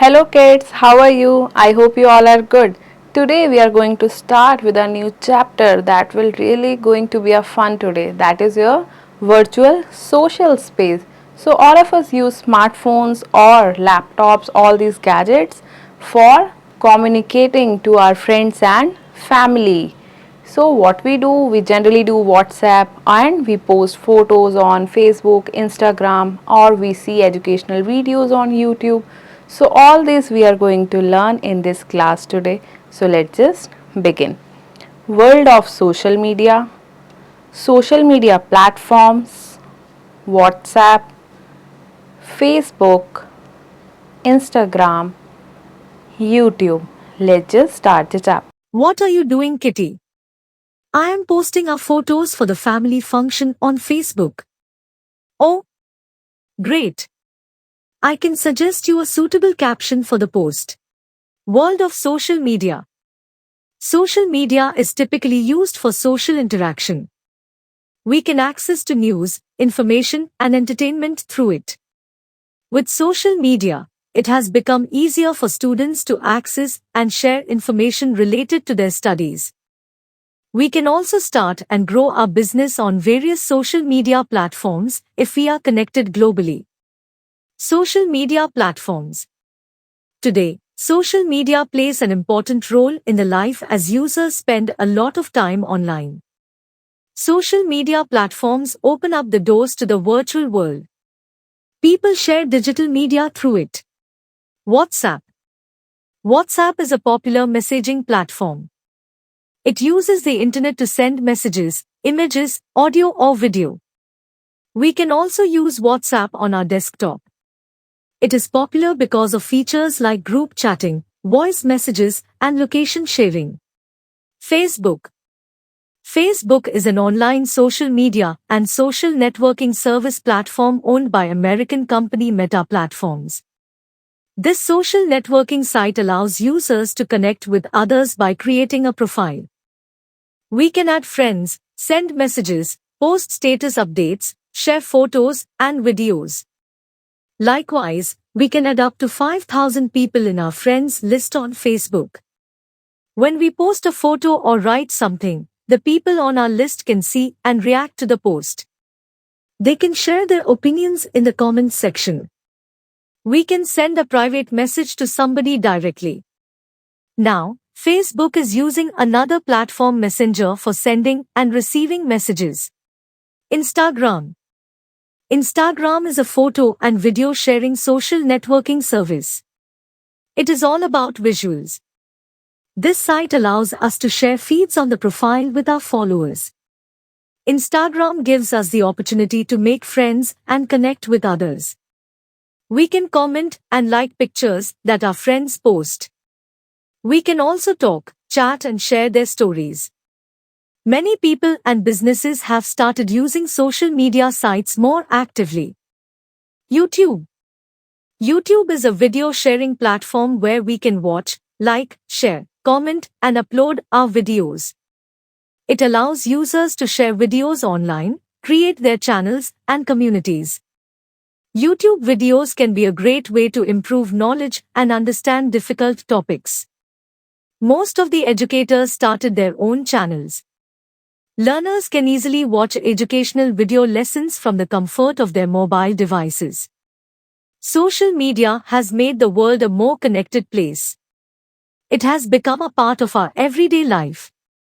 Hello kids, how are you? I hope you all are good. Today we are going to start with a new chapter that will really going to be a fun today. That is your virtual social space. So all of us use smartphones or laptops, all these gadgets for communicating to our friends and family. So what we do, we generally do WhatsApp and we post photos on Facebook, Instagram, or we see educational videos on YouTube. So all this we are going to learn in this class today. So let's just begin. World of social media platforms, WhatsApp, Facebook, Instagram, YouTube. Let's just start the chapter. What are you doing, Kitty? I am posting our photos for the family function on Facebook. Oh, great. I can suggest you a suitable caption for the post. World of social media. Social media is typically used for social interaction. We can access to news, information, and entertainment through it. With social media, it has become easier for students to access and share information related to their studies. We can also start and grow our business on various social media platforms if we are connected globally. Social media platforms. Today, social media plays an important role in the life as users spend a lot of time online. Social media platforms open up the doors to the virtual world. People share digital media through it. WhatsApp. WhatsApp is a popular messaging platform. It uses the internet to send messages, images, audio or video. We can also use WhatsApp on our desktop. It is popular because of features like group chatting, voice messages, and location sharing. Facebook. Facebook is an online social media and social networking service platform owned by American company Meta Platforms. This social networking site allows users to connect with others by creating a profile. We can add friends, send messages, post status updates, share photos and videos. Likewise, we can add up to 5,000 people in our friends list on Facebook. When we post a photo or write something, the people on our list can see and react to the post. They can share their opinions in the comments section. We can send a private message to somebody directly. Now, Facebook is using another platform messenger for sending and receiving messages. Instagram. Instagram is a photo and video sharing social networking service. It is all about visuals. This site allows us to share feeds on the profile with our followers. Instagram gives us the opportunity to make friends and connect with others. We can comment and like pictures that our friends post. We can also talk, chat and share their stories. Many people and businesses have started using social media sites more actively. YouTube. YouTube is a video sharing platform where we can watch, like, share, comment, and upload our videos. It allows users to share videos online, create their channels and communities. YouTube videos can be a great way to improve knowledge and understand difficult topics. Most of the educators started their own channels. Learners can easily watch educational video lessons from the comfort of their mobile devices. Social media has made the world a more connected place. It has become a part of our everyday life.